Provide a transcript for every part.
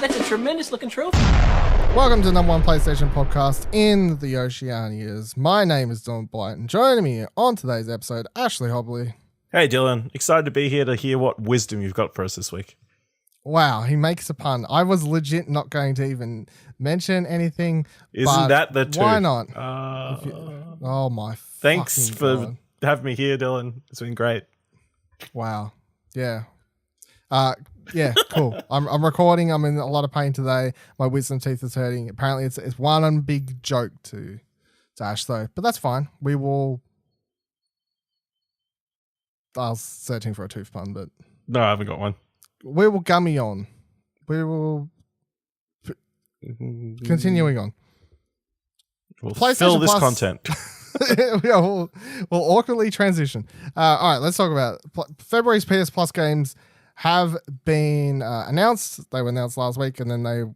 that's a tremendous looking trophy. Welcome to the number one PlayStation podcast in the Oceanias. My name is Blight, and joining me on today's episode, Ashley Hobley. Hey Dylan, excited to be here to hear what wisdom you've got for us this week. Wow, he makes a pun. I was legit not going to even mention anything. Isn't that the truth? Why not? Oh my! Thanks for God. having me here, Dylan. It's been great. Wow. Yeah. Yeah, cool. I'm recording. I'm in a lot of pain today. My wisdom teeth is hurting. Apparently, it's one big joke to Ash though, but that's fine. We will. I was searching for a tooth pun, but No, I haven't got one. we will gummy on. We will continuing on. We'll PlayStation fill this Plus. content. Yeah, we'll awkwardly transition. All right, let's talk about it. February's PS Plus games have been announced. They were announced last week, and then they're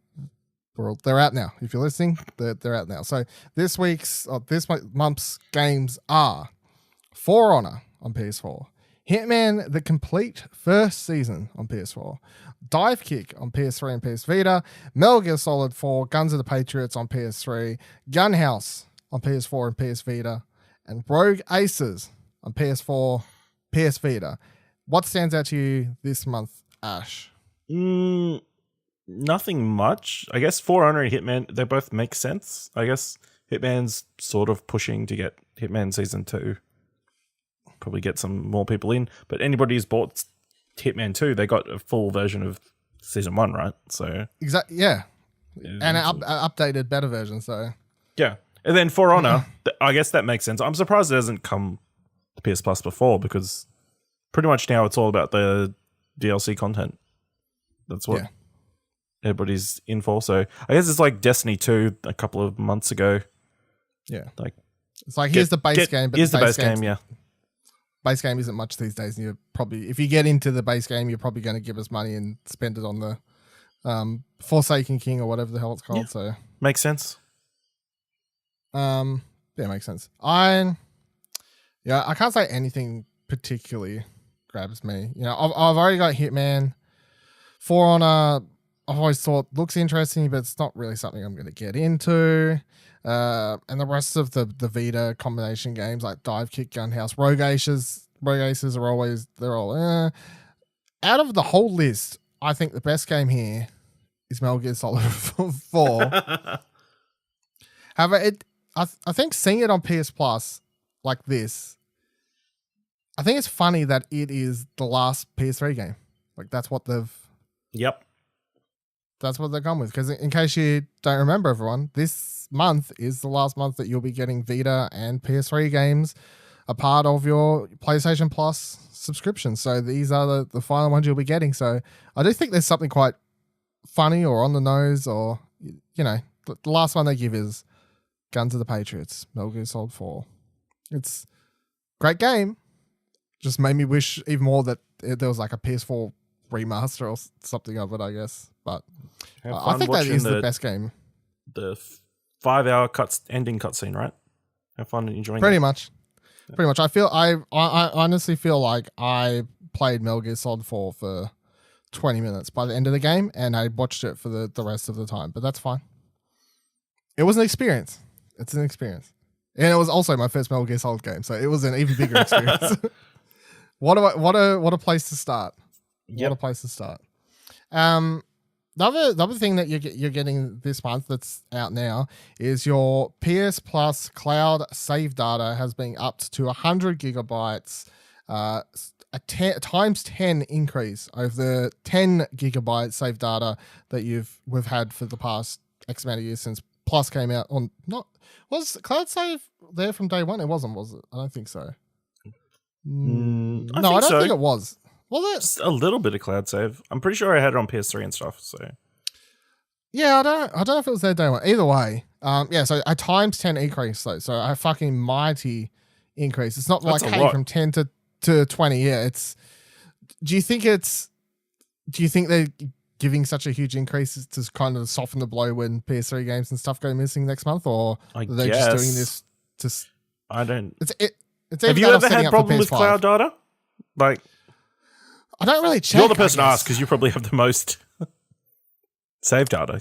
out now. If you're listening, they're out now. So this month's games are For Honor on PS4, Hitman: The Complete First Season on PS4, Dive Kick on PS3 and PS Vita, Metal Gear Solid 4, Guns of the Patriots on PS3, Gunhouse on PS4 and PS Vita, and Rogue Aces on PS4, PS Vita. What stands out to you this month, Ash? Nothing much. I guess For Honor and Hitman, they both make sense. I guess Hitman's sort of pushing to get Hitman Season 2. Probably get some more people in. But anybody who's bought Hitman 2, they got a full version of Season 1, right? So Exactly. Yeah. And an updated, better version, so... yeah. And then For Honor, I guess that makes sense. I'm surprised it hasn't come to PS Plus before, because pretty much now it's all about the DLC content. That's what everybody's in for. So I guess it's like Destiny 2 a couple of months ago. Yeah. Like, it's like, here's the base game. But here's the base game, yeah. Base game isn't much these days. And you're probably, if you get into the base game, you're probably going to give us money and spend it on the Forsaken King or whatever the hell it's called. Yeah. So Makes sense. yeah, makes sense. I can't say anything particularly grabs me. You know, I've already got Hitman. For Honor, I've always thought looks interesting, but it's not really something I'm going to get into. And the rest of the Vita combination games like Dive Kick, Gunhouse, Rogue Aces are always, they're all out of the whole list. I think the best game here is Metal Gear Solid 4. However, I think seeing it on PS Plus like this, I think it's funny that it is the last PS3 game. Like that's what they've come with. Because in case you don't remember, everyone, this month is the last month that you'll be getting Vita and PS3 games a part of your PlayStation Plus subscription. So these are the final ones you'll be getting. So I do think there's something quite funny or on the nose, or, you know, the last one they give is Guns of the Patriots, Metal Gear Solid 4. It's a great game. Just made me wish even more that there was like a PS4 remaster or something of it, I guess. But I think that is the best game. The 5-hour ending cutscene, right? Have fun enjoying Pretty that. much. Pretty much. I honestly feel like I played Metal Gear Solid 4 for 20 minutes by the end of the game, and I watched it for the rest of the time. But that's fine. It was an experience. It's an experience. And it was also my first Metal Gear Solid game, so it was an even bigger experience. What a place to start. Yep. What a place to start. The other thing that you're getting this month that's out now is your PS Plus cloud save data has been upped to 100 gigabytes, times 10 increase over the 10 gigabyte save data that we've had for the past X amount of years since Plus came out. Was cloud save there from day one? It wasn't, was it? I don't think so. No, I don't think it was. Was it? Just a little bit of cloud save. I'm pretty sure I had it on PS3 and stuff. So yeah, I don't know if it was there day one. Either way, so a times 10 increase though. So a fucking mighty increase. It's not like from 10 to 20. Yeah, it's. Do you think they're giving such a huge increase to kind of soften the blow when PS3 games and stuff go missing next month, or are they just doing this to? I don't. It's have you ever had problem with cloud data? Like, I don't really check. You're the person to ask because you probably have the most Save data.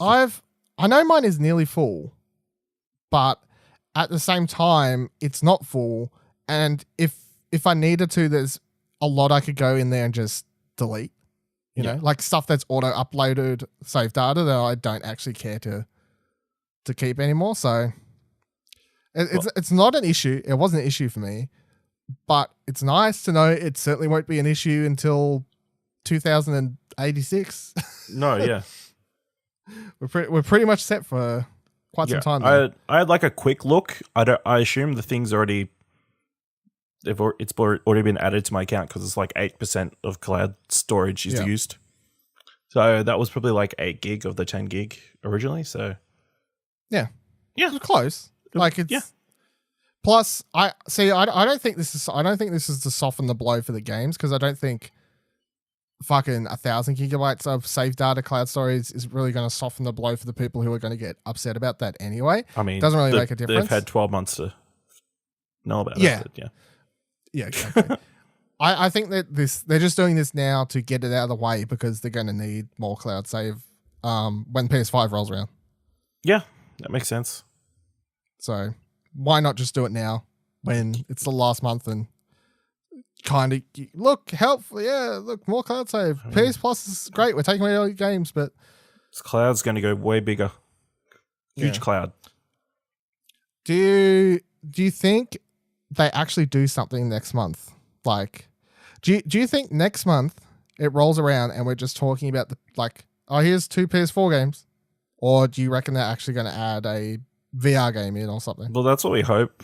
I know mine is nearly full, but at the same time, it's not full. And if I needed to, there's a lot I could go in there and just delete. You know, like stuff that's auto uploaded, save data that I don't actually care to keep anymore. So it's not an issue. It wasn't an issue for me, but it's nice to know it certainly won't be an issue until 2086. No, yeah. We're pretty much set for quite some time now. I had like a quick look. I assume the thing's already been added to my account because it's like 8% of cloud storage is used. So that was probably like 8 gig of the 10 gig originally. So yeah, it's close. Like it's Plus, I don't think this is to soften the blow for the games, because I don't think fucking 1,000 gigabytes of save data cloud storage is really going to soften the blow for the people who are going to get upset about that anyway. I mean, it doesn't really make a difference. They've had 12 months to know about it. Yeah, exactly. I think that they're just doing this now to get it out of the way, because they're going to need more cloud save when PS5 rolls around. Yeah, that makes sense. So why not just do it now when it's the last month and kind of look helpful? Yeah, look, more cloud save. PS Plus is great. We're taking away all your games, but this cloud's going to go way bigger. Huge cloud. Do you think they actually do something next month? Like, do you think next month it rolls around and we're just talking about here's 2 PS4 games, or do you reckon they're actually going to add a VR game in or something? Well, that's what we hope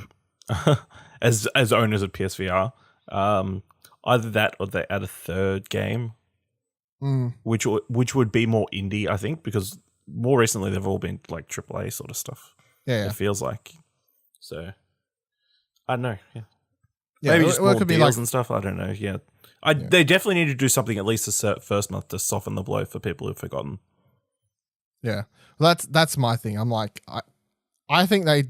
as owners of PSVR. Either that or they add a third game, which would be more indie, I think, because more recently they've all been like AAA sort of stuff. Yeah. It feels like. So I don't know. Yeah. Maybe just more deals and stuff. I don't know. Yeah. They definitely need to do something at least the first month to soften the blow for people who've forgotten. Yeah. Well, that's my thing. I'm like, I think they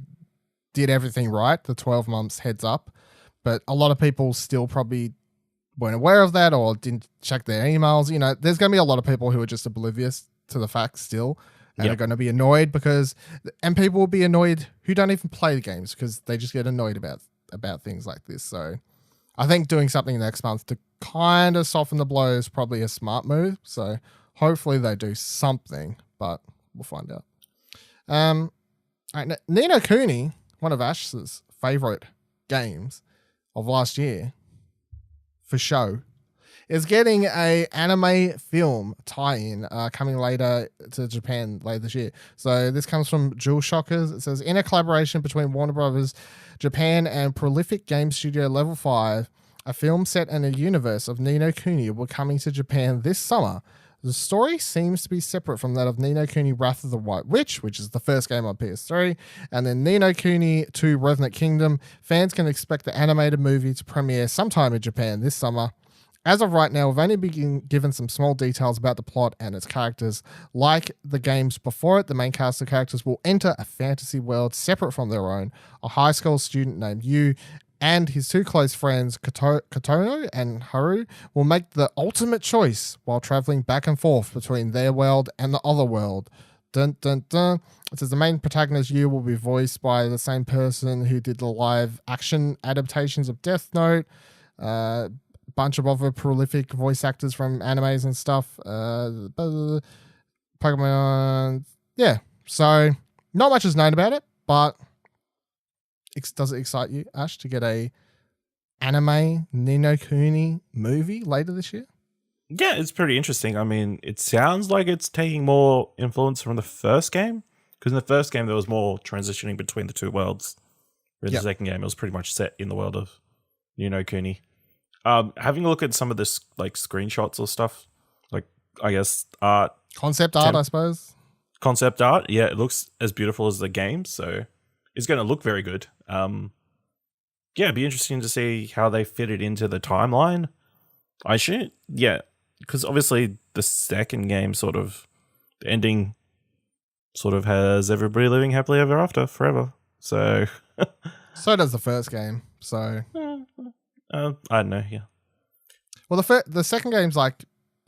did everything right, the 12 months heads up, but a lot of people still probably weren't aware of that or didn't check their emails. You know, there's going to be a lot of people who are just oblivious to the facts still, and are going to be annoyed and people will be annoyed who don't even play the games because they just get annoyed about things like this. So I think doing something next month to kind of soften the blow is probably a smart move. So hopefully they do something, but we'll find out. All right, Ni no Kuni, one of Ash's favorite games of last year, for show, is getting a anime film tie-in coming later to Japan later this year. So this comes from Jewel Shockers. It says, in a collaboration between Warner Brothers Japan and prolific game studio Level 5, a film set in a universe of Ni no Kuni will be coming to Japan this summer. The story seems to be separate from that of Ni no Kuni Wrath of the White Witch, which is the first game on PS3, and then Ni no Kuni 2 Revenant Kingdom. Fans can expect the animated movie to premiere sometime in Japan this summer. As of right now, we've only been given some small details about the plot and its characters. Like the games before it, the main cast of characters will enter a fantasy world separate from their own. A high school student named Yu and his 2 close friends, Kotono and Haru, will make the ultimate choice while traveling back and forth between their world and the other world. Dun, dun, dun. It says the main protagonist, Yu, will be voiced by the same person who did the live action adaptations of Death Note. Bunch of other prolific voice actors from animes and stuff. Pokemon. Yeah. So not much is known about it, but does it excite you, Ash, to get a anime Ni no Kuni movie later this year? Yeah, it's pretty interesting. I mean, it sounds like it's taking more influence from the first game, because in the first game there was more transitioning between the 2 worlds. Whereas the second game, it was pretty much set in the world of Ni no Kuni. Having a look at some of this like screenshots or stuff, like I guess concept art, I suppose. Concept art, yeah, it looks as beautiful as the game, so it's going to look very good. It'd be interesting to see how they fit it into the timeline. Because obviously the second game sort of, the ending sort of has everybody living happily ever after forever. So so does the first game. So I don't know. Yeah. Well, the second game's like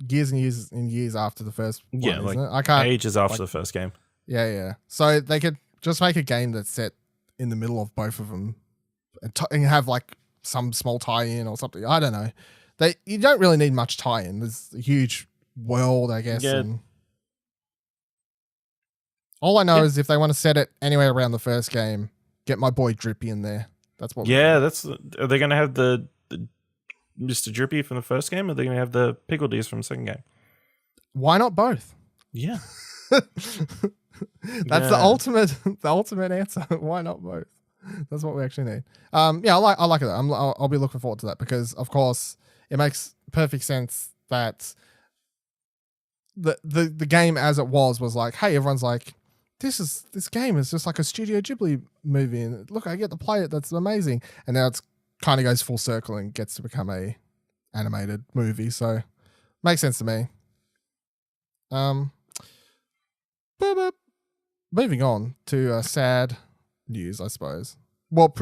years and years and years after the first one, like isn't it? I can't ages after the first game. Yeah. So they could just make a game that's set in the middle of both of them and have like some small tie-in or something. I don't know. You don't really need much tie-in. There's a huge world, I guess. Yeah. And all I know is if they want to set it anywhere around the first game, get my boy Drippy in there. That's what. Yeah, Are they going to have the Mr. Drippy from the first game, or are they going to have the Pickledies from the second game? Why not both? Yeah. That's the ultimate answer. Why not both? That's what we actually need. I like it. I'll be looking forward to that because, of course, it makes perfect sense that the game as it was like, hey, everyone's like, this game is just like a Studio Ghibli movie, and look, I get to play it. That's amazing. And now it's kind of goes full circle and gets to become a animated movie. So makes sense to me. Moving on to sad news, I suppose. Well,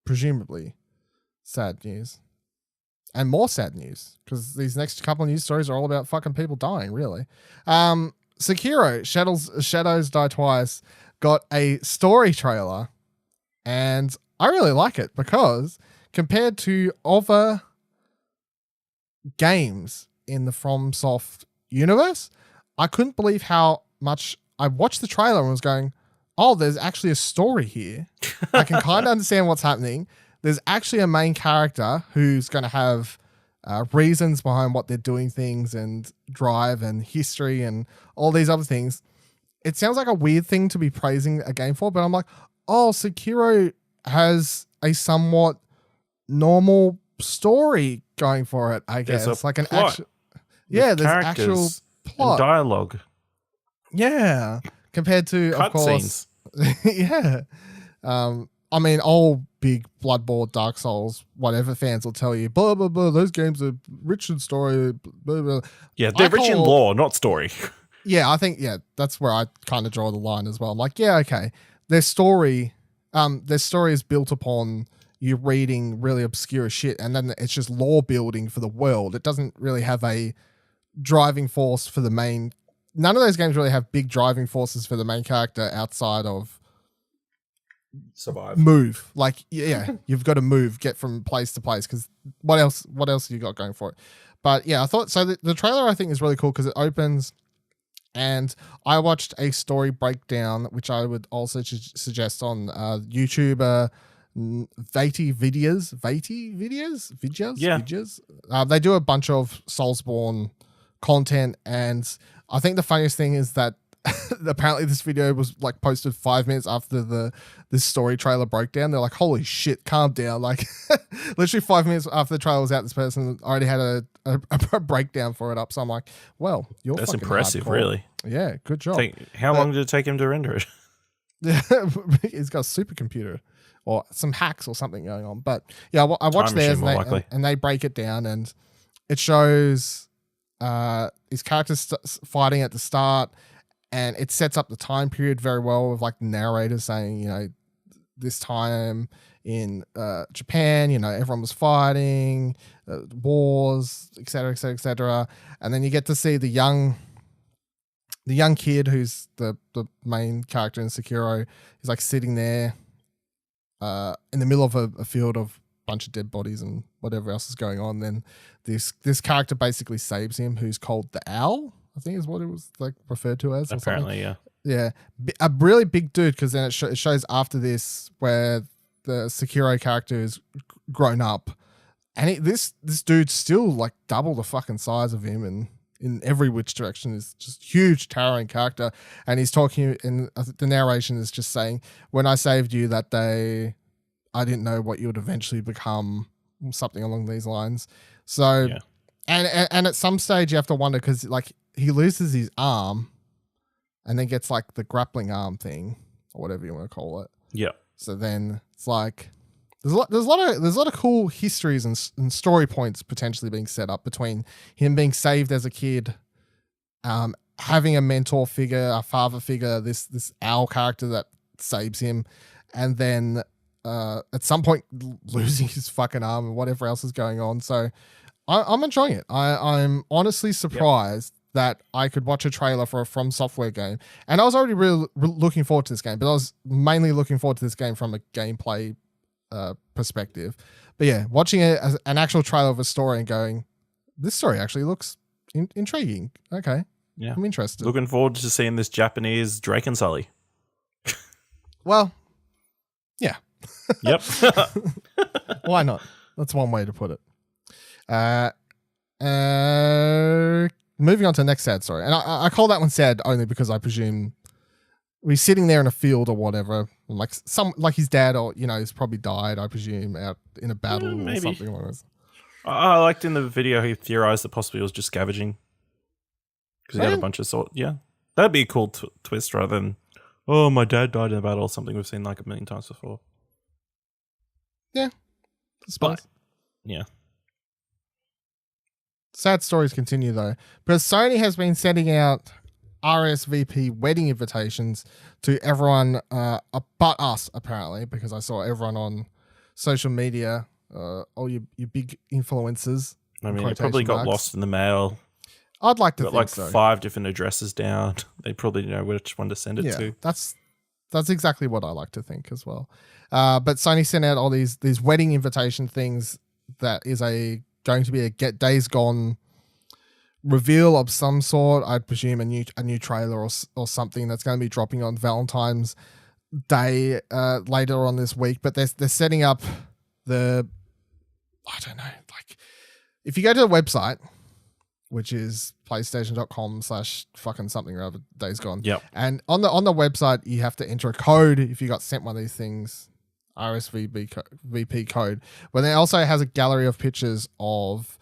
presumably sad news. And more sad news, because these next couple of news stories are all about fucking people dying, really. Sekiro, Shadows Die Twice, got a story trailer, and I really like it because compared to other games in the FromSoft universe, I couldn't believe how much I watched the trailer and was going, oh, there's actually a story here. I can kind of understand what's happening. There's actually a main character who's going to have reasons behind what they're doing things and drive and history and all these other things. It sounds like a weird thing to be praising a game for, but I'm like, oh, Sekiro has a somewhat normal story going for it, I guess. There's like an plot. actual... Yeah, there's actual plot. And dialogue. Yeah. Compared to, of course... yeah. I mean, all big Bloodborne, Dark Souls, whatever fans will tell you, blah, blah, blah, those games are rich in story, blah, blah. Yeah, they're rich in lore, not story. Yeah, I think, that's where I kind of draw the line as well. I'm like, yeah, okay. Their story is built upon you reading really obscure shit, and then it's just lore building for the world. It doesn't really have a driving force for the main... None of those games really have big driving forces for the main character outside of survive, move. Like, yeah, you've got to move, get from place to place, because what else have you got going for it? But yeah, I thought so. The trailer I think is really cool because it opens, and I watched a story breakdown, which I would also suggest on YouTuber Vita videos. Yeah. They do a bunch of Soulsborne content, and I think the funniest thing is that apparently this video was like posted 5 minutes after this story trailer broke down. They're like, holy shit, calm down. Like literally 5 minutes after the trailer was out, this person already had a breakdown for it up. So I'm like, well, that's impressive, hardcore. really. Yeah, good job. How long did it take him to render it? He's got a supercomputer or some hacks or something going on. But yeah, I watched theirs and they break it down, and it shows his characters fighting at the start. And it sets up the time period very well with like the narrator saying, this time in Japan, everyone was fighting, wars, et cetera, et cetera, et cetera. And then you get to see the young kid who's the main character in Sekiro. He's like sitting there in the middle of a field of a bunch of dead bodies and whatever else is going on. Then this character basically saves him, who's called the Owl, I think is what it was like referred to as. Apparently, yeah. Yeah. A really big dude, because then it shows after this where the Sekiro character is grown up. And this dude's still like double the fucking size of him, and in every which direction is just huge, towering character. And he's talking, and the narration is just saying, when I saved you that day, I didn't know what you would eventually become, something along these lines. So, yeah. And at some stage you have to wonder, because like he loses his arm and then gets like the grappling arm thing or whatever you want to call it. Yeah. So then it's like there's a lot of cool histories and story points potentially being set up between him being saved as a kid, having a mentor figure, a father figure, this owl character that saves him, and then at some point losing his fucking arm and whatever else is going on. So I'm enjoying it. I'm honestly surprised that I could watch a trailer for a From Software game, and I was already really looking forward to this game, but I was mainly looking forward to this game from a gameplay perspective. But yeah, watching it as an actual trailer of a story and going, this story actually looks intriguing. Okay, Yeah, I'm interested. Looking forward to seeing this Japanese Drake and Sully. Well, yeah. Yep. Why not? That's one way to put it. Moving on to the next sad story. And I call that one sad only because I presume we're sitting there in a field or whatever, like his dad, or he's probably died, I presume, out in a battle or something like this. I liked in the video he theorized that possibly it was just scavenging. Because he had a bunch of yeah. That'd be a cool twist rather than, oh, my dad died in a battle or something we've seen like a million times before. Yeah. But, yeah. Sad stories continue though, because Sony has been sending out RSVP wedding invitations to everyone but us, apparently, because I saw everyone on social media, all your big influencers. I mean, it probably got lost in the mail. I'd like to got think like so. 5 different addresses down. They probably know which one to send it to. That's exactly what I like to think as well. But Sony sent out all these wedding invitation things that is going to be a Days Gone reveal of some sort. I'd presume a new trailer or something that's going to be dropping on Valentine's Day later on this week. But they're setting up I don't know, like if you go to the website, which is PlayStation.com/fucking something or other, Days Gone. Yep. And on the website, you have to enter a code if you got sent one of these things, RSVP code. But then it also has a gallery of pictures of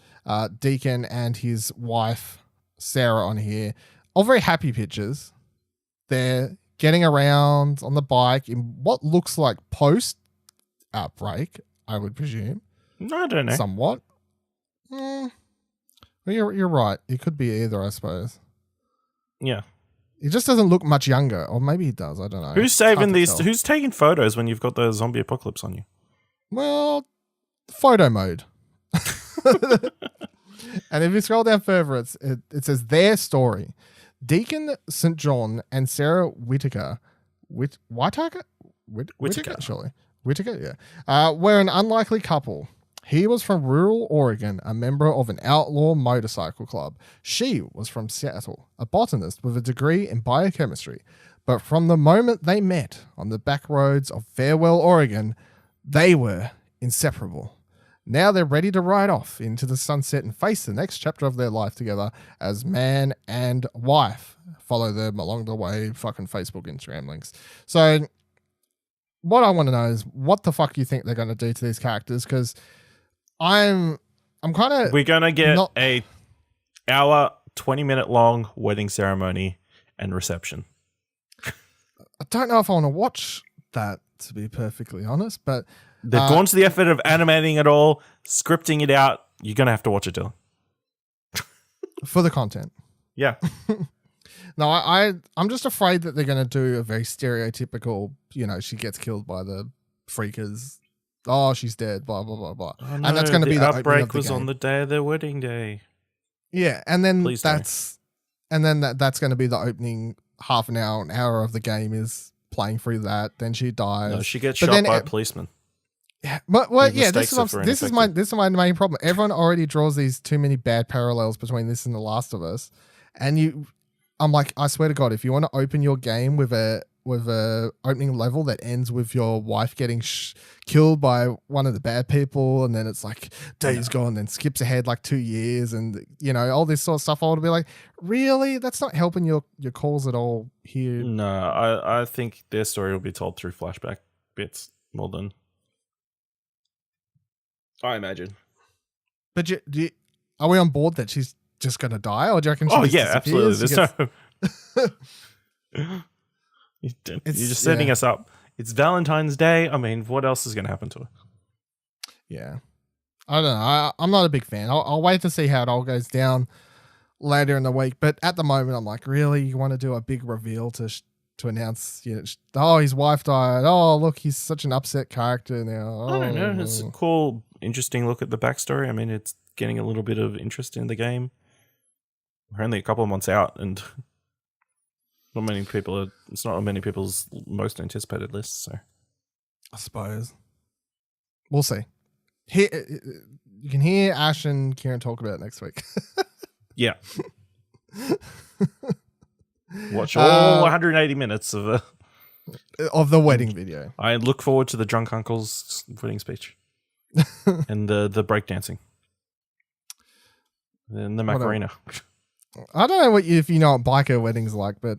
Deacon and his wife, Sarah, on here. All very happy pictures. They're getting around on the bike in what looks like post-outbreak, I would presume. I don't know. Somewhat. Well, you're right. It could be either, I suppose. Yeah. He just doesn't look much younger, or maybe he does. I don't know. Who's saving these? Who's taking photos when you've got the zombie apocalypse on you? Well, photo mode. And if you scroll down further, it says their story. Deacon St. John and Sarah Whitaker, Whitaker, surely. Whitaker, yeah. Were an unlikely couple. He was from rural Oregon, a member of an outlaw motorcycle club. She was from Seattle, a botanist with a degree in biochemistry. But from the moment they met on the back roads of Farewell, Oregon, they were inseparable. Now they're ready to ride off into the sunset and face the next chapter of their life together as man and wife. Follow them along the way, fucking Facebook, Instagram links. So what I want to know is what the fuck you think they're going to do to these characters, because I'm kind of... We're going to get a hour, 20-minute long wedding ceremony and reception. I don't know if I want to watch that, to be perfectly honest, but... They've gone to the effort of animating it all, scripting it out. You're going to have to watch it, Dylan. For the content. Yeah. No, I'm just afraid that they're going to do a very stereotypical, she gets killed by the freakers. Oh, she's dead, blah, blah, blah, blah. Oh, no, and that's going to be the outbreak was on the day of their wedding day. Yeah, and then Please that's going to be the opening half an hour of the game is playing through that. Then she dies. No, she gets shot by a policeman. Yeah, but this is my main problem. Everyone already draws these too many bad parallels between this and The Last of Us, and I'm like, I swear to God, if you want to open your game with a opening level that ends with your wife getting killed by one of the bad people, and then it's like Days Gone, then skips ahead like 2 years, and all this sort of stuff, I would be like, really? That's not helping your cause at all here. No, I think their story will be told through flashback bits more than I imagine. But are we on board that she's just going to die, or do you reckon she absolutely. You're just setting us up. It's Valentine's Day. I mean, what else is going to happen to her? Yeah. I don't know. I'm not a big fan. I'll wait to see how it all goes down later in the week. But at the moment, I'm like, really? You want to do a big reveal to to announce, his wife died. Oh, look, he's such an upset character now. I don't know. It's a cool, interesting look at the backstory. I mean, it's getting a little bit of interest in the game. We're only a couple of months out, and it's not on many people's most anticipated lists. So, I suppose we'll see. You can hear Ash and Kieran talk about it next week. Yeah. Watch all 180 minutes of the wedding video. I look forward to the drunk uncle's wedding speech and the breakdancing and the Macarena. I don't know if you know what biker weddings like, but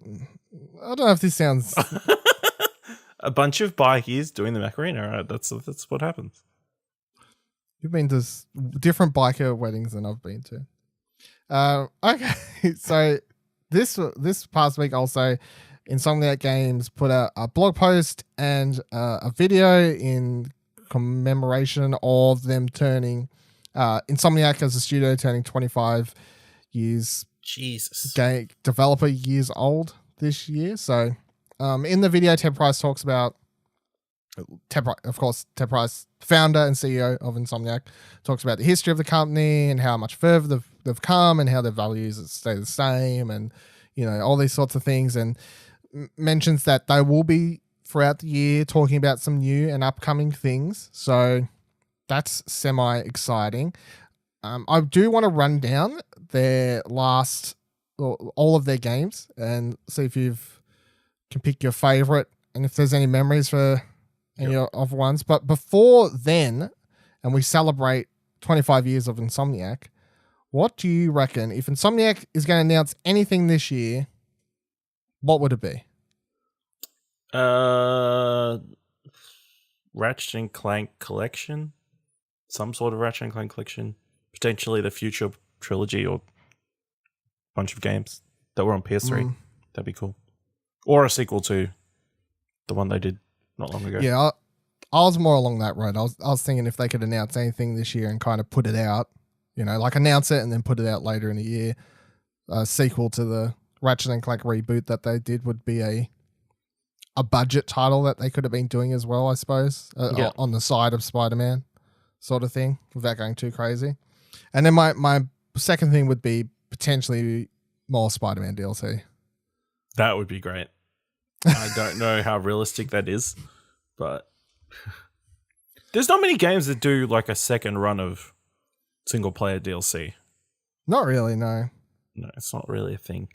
I don't know if this sounds a bunch of bikies doing the Macarena. Right? That's what happens. You've been to different biker weddings than I've been to. Okay, so this past week also, Insomniac Games put out a blog post and a video in commemoration of them turning Insomniac as a studio turning 25 years. Jesus. Game developer years old this year. So in the video, Ted Price talks about Ted Price, founder and CEO of Insomniac, talks about the history of the company and how much further they've come and how their values stay the same and, all these sorts of things, and mentions that they will be throughout the year talking about some new and upcoming things. So that's semi-exciting. I do want to run down their all of their games and see if you can pick your favorite and if there's any memories for any of ones. But before then, and we celebrate 25 years of Insomniac, what do you reckon? If Insomniac is going to announce anything this year, what would it be? Ratchet and Clank collection, some sort of Ratchet and Clank collection, potentially the future trilogy or bunch of games that were on PS3. That'd be cool. Or a sequel to the one they did not long ago. Yeah, I was more along that road. I was thinking if they could announce anything this year and kind of put it out, like announce it and then put it out later in the year. A sequel to the Ratchet and Clank reboot that they did would be a budget title that they could have been doing as well, I suppose, on the side of Spider-Man sort of thing, without going too crazy. And then my second thing would be potentially more Spider-Man DLC. That would be great. I don't know how realistic that is, but there's not many games that do like a second run of single-player DLC. Not really, no. No, it's not really a thing.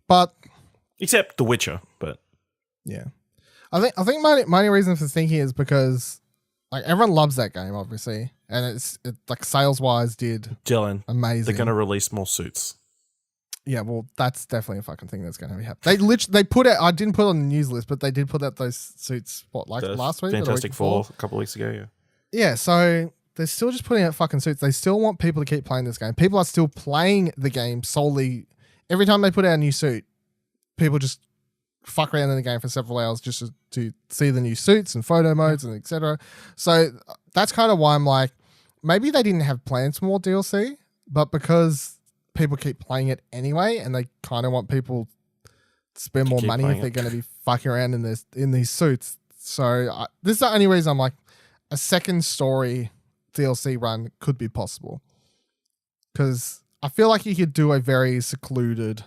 But except The Witcher, but yeah. I think my only reason for thinking is because like everyone loves that game, obviously, and it like sales-wise did Dylan, amazing. They're going to release more suits. Yeah, well, that's definitely a fucking thing that's going to be happening. They put out. I didn't put it on the news list, but they did put out those suits. Last week? Fantastic Four, a couple of weeks ago. Yeah. Yeah. So they're still just putting out fucking suits. They still want people to keep playing this game. People are still playing the game solely. Every time they put out a new suit, people just fuck around in the game for several hours just to see the new suits and photo modes and etc. So that's kind of why I'm like, maybe they didn't have plans for more DLC, but because people keep playing it anyway, and they kind of want people to spend more money if they're going to be fucking around in these suits. So this is the only reason I'm like, a second story DLC run could be possible, because I feel like you could do a very secluded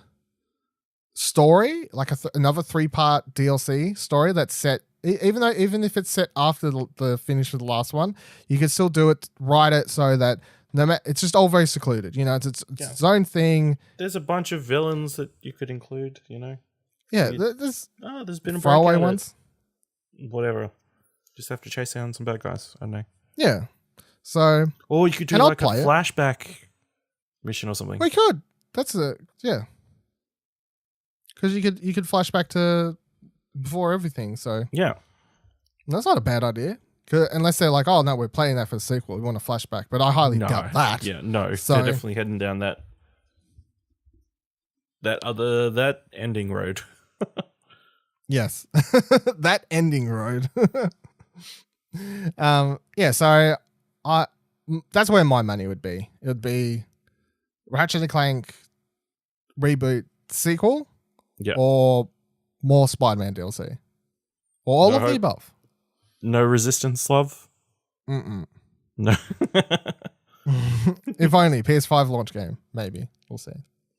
story, like another 3-part DLC story that's set. Even if it's set after the finish of the last one, you could still do it, write it so that it's just all very secluded. It's its own thing. There's a bunch of villains that you could include. Yeah, there's been a throwaway ones. Whatever, just have to chase down some bad guys. I don't know. Yeah, so or you could do like a flashback mission or something. We could. That's yeah. Because you could flash back to before everything. So yeah, that's not a bad idea. Unless they're like, oh no, we're playing that for the sequel. We want a flashback, but I highly doubt that. Yeah, no, so, they're definitely heading down that ending road. Yes, that ending road. Yeah. So that's where my money would be. It would be Ratchet and Clank reboot sequel, yeah, or more Spider-Man DLC. Or all No of the hope? above. No Resistance love? Mm-mm. No. If only. PS5 launch game. Maybe. We'll see.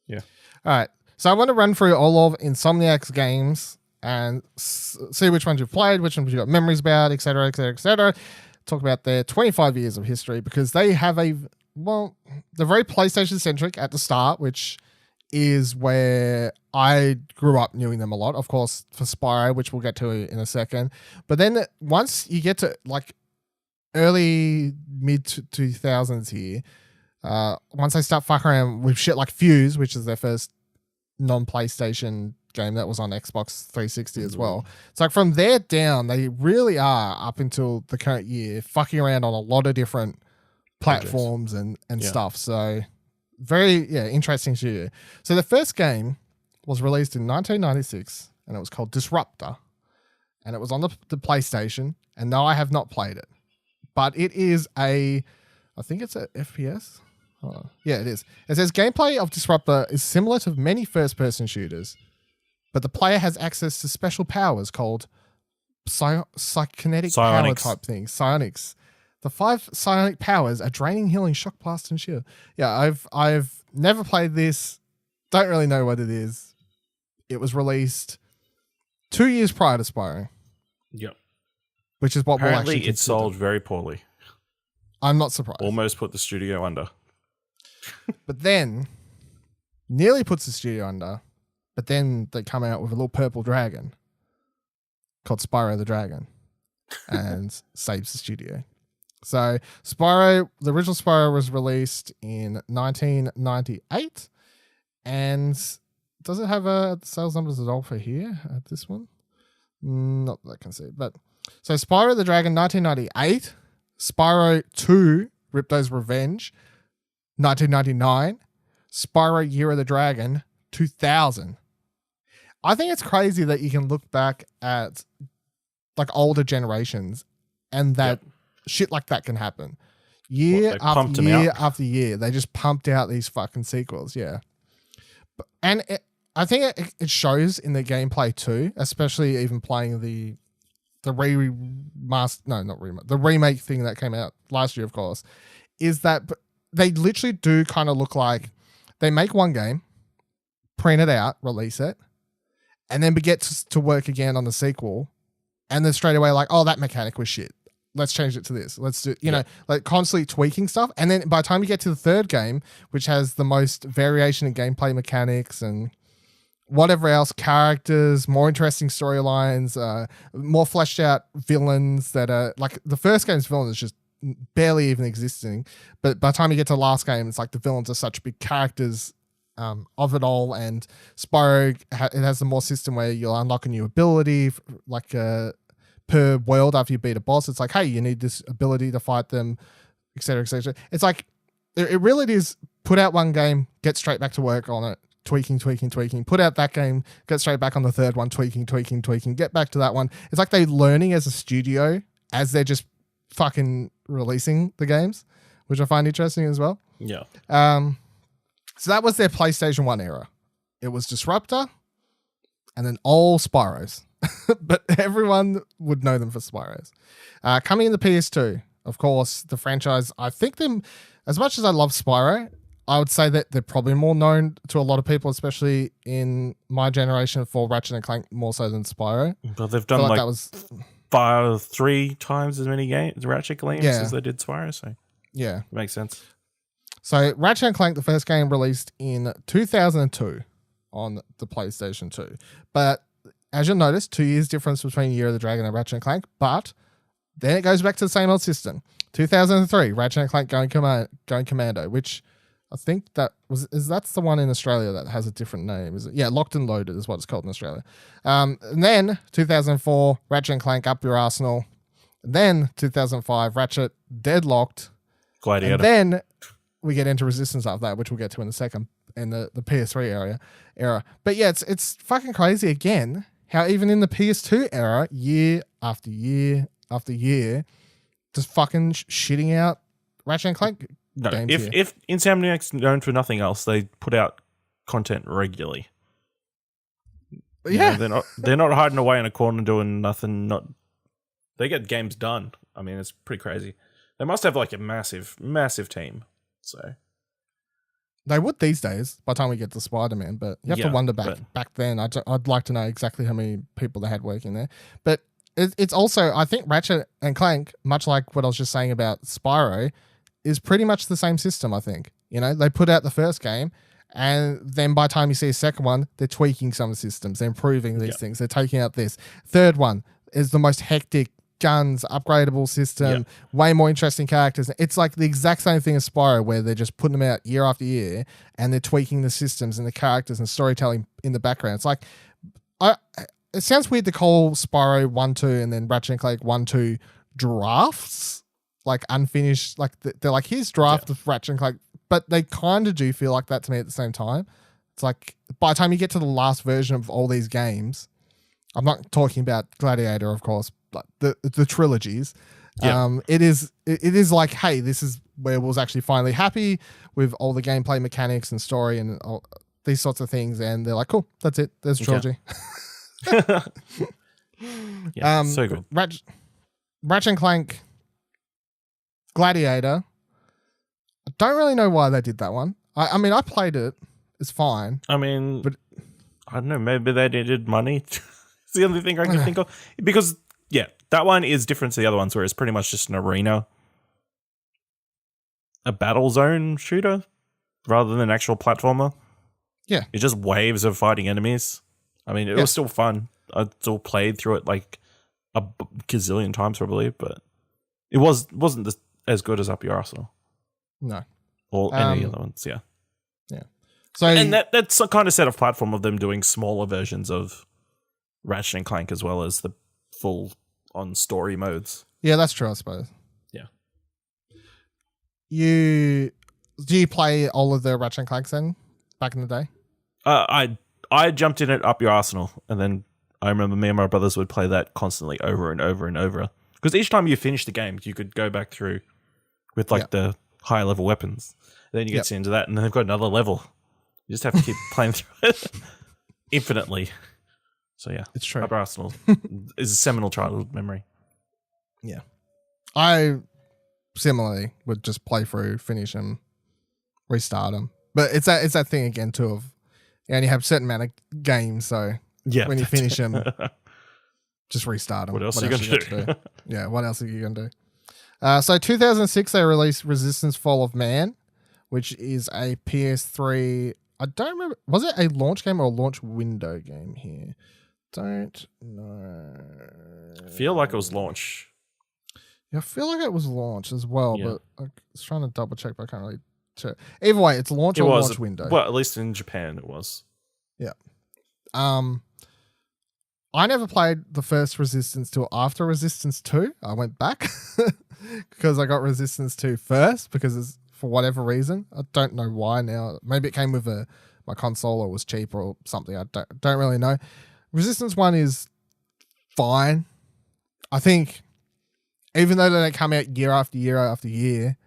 Yeah. All right. So I want to run through all of Insomniac's games and see which ones you've played, which ones you've got memories about, etc., etc., etc. Talk about their 25 years of history because they have they're very PlayStation centric at the start, which is where I grew up knowing them a lot. Of course, for Spyro, which we'll get to in a second. But then once you get to like early mid 2000s here, once they start fucking around with shit like Fuse, which is their first non-PlayStation game that was on Xbox 360 as well. It's like from there down, they really are up until the current year fucking around on a lot of different platforms and stuff. So very interesting studio. So the first game was released in 1996 and it was called Disruptor, and it was on the PlayStation. And no, I have not played it, but it is I think it's a FPS. Oh, yeah, it is. It says gameplay of Disruptor is similar to many first-person shooters, but the player has access to special powers called psychokinetic power type things. Psionics. The 5 psionic powers are draining, healing, shock, blast, and shield. Yeah, I've never played this. Don't really know what it is. It was released 2 years prior to Spyro. Yep. Which is what apparently we'll actually it sold very poorly. I'm not surprised. Almost put the studio under. But then nearly puts the studio under. But then they come out with a little purple dragon called Spyro the Dragon and saves the studio. So Spyro, the original Spyro was released in 1998. And does it have sales numbers at all for here at this one? Not that I can see. But so Spyro the Dragon 1998, Spyro 2, Ripto's Revenge 1999, Spyro Year of the Dragon 2000. I think it's crazy that you can look back at like older generations and that shit like that can happen. Year after year after year, they just pumped out these fucking sequels. Yeah. And I think it shows in the gameplay too, especially even playing the remake thing that came out last year, of course, is that they literally do kind of look like they make one game, print it out, release it, and then get to work again on the sequel, and then straight away like, oh, that mechanic was shit. Let's change it to this. Let's do, know, like constantly tweaking stuff. And then by the time you get to the third game, which has the most variation in gameplay mechanics and whatever else, characters, more interesting storylines, more fleshed out villains that are like the first game's villain is just barely even existing. But by the time you get to the last game, it's like the villains are such big characters of it all. And Spyro, it has the more system where you'll unlock a new ability, like per world after you beat a boss. It's like, hey, you need this ability to fight them, etc., etc. It's like, it really is put out one game, get straight back to work on it, tweaking, put out that game, get straight back on the third one, tweaking, get back to that one. It's like they're learning as a studio as they're just fucking releasing the games, which I find interesting as well. Yeah. So that was their PlayStation 1 era. It was Disruptor and then all Spyros. But everyone would know them for Spyros. Coming in the PS2, of course, the franchise, I think them, as much as I love Spyro, I would say that they're probably more known to a lot of people, especially in my generation, for Ratchet and Clank more so than Spyro. But they've done like that was 3 times as many Ratchet games as they did Spyro. So yeah, makes sense. So Ratchet and Clank, the first game released in 2002 on the PlayStation 2. But as you'll notice, 2 years difference between Year of the Dragon and Ratchet and Clank. But then it goes back to the same old system. 2003, Ratchet and Clank Going Commando, which I think that's the one in Australia that has a different name. Is it? Yeah, Locked and Loaded is what it's called in Australia. And then 2004, Ratchet and Clank Up Your Arsenal. And then 2005, Ratchet Deadlocked. Gladiator. And then we get into Resistance after that, which we'll get to in a second, in the PS3 era. But yeah, it's fucking crazy again how even in the PS2 era, year after year after year, just fucking shitting out Ratchet and Clank games. If Insomniac's known for nothing else, they put out content regularly. Yeah. They're not hiding away in a corner doing nothing. They get games done. I mean, it's pretty crazy. They must have like a massive, massive team. So they would these days by the time we get to Spider-Man, but you have to wonder back then. I'd like to know exactly how many people they had working there. But it's also, I think Ratchet and Clank, much like what I was just saying about Spyro, is pretty much the same system, I think. You know, they put out the first game, and then by the time you see a second one, they're tweaking some systems, they're improving these things, they're taking out this. Third one is the most hectic, guns, upgradable system, way more interesting characters. It's like the exact same thing as Spyro, where they're just putting them out year after year, and they're tweaking the systems and the characters and storytelling in the background. It's like, it sounds weird to call Spyro 1, 2, and then Ratchet and Clank 1, 2 drafts, like unfinished. Like they're like, here's draft of Ratchet and Clank, but they kind of do feel like that to me at the same time. It's like by the time you get to the last version of all these games, I'm not talking about Gladiator, of course, but the trilogies. It is like, hey, this is where we was actually finally happy with all the gameplay mechanics and story and all these sorts of things, and they're like, cool, that's it. There's a trilogy. So good. Ratchet and Clank Gladiator. I don't really know why they did that one. I mean, I played it. It's fine. I mean, but I don't know. Maybe they needed money. It's the only thing I can think of. Because, that one is different to the other ones where it's pretty much just an arena. A battle zone shooter rather than an actual platformer. Yeah. It's just waves of fighting enemies. I mean, it was still fun. I still played through it like a gazillion times probably, but it wasn't as good as Up Your Arsenal. No. Or any other ones, yeah. So, and that's a kind of set of platform of them doing smaller versions of Ratchet and Clank as well as the full on story modes. Yeah, that's true, I suppose. Yeah. Do you play all of the Ratchet and Clanks then back in the day? I jumped in at Up Your Arsenal, and then I remember me and my brothers would play that constantly over and over and over. Because each time you finish the game, you could go back through with like the higher level weapons. And then you get into that, and then they've got another level. You just have to keep playing through it infinitely. So yeah, it's true. Up Your Arsenal is a seminal childhood memory. Yeah, I similarly would just play through, finish them, restart them. But it's that thing again too of you only have a certain amount of games, so when you finish them, just restart them. What else are you going to do? Yeah, what else are you going to do? So 2006, they released Resistance: Fall of Man, which is a PS3. I don't remember. Was it a launch game or a launch window game here? Don't know. I feel like it was launch. Yeah, I feel like it was launch as well, but I was trying to double check, but I can't really check. Either way, it's launch or launch window. Well, at least in Japan it was. Yeah. I never played the first Resistance till after Resistance 2. I went back because I got Resistance 2 first because for whatever reason. I don't know why now. Maybe it came with my console or was cheap or something. I don't really know. Resistance 1 is fine. I think even though they come out year after year after year,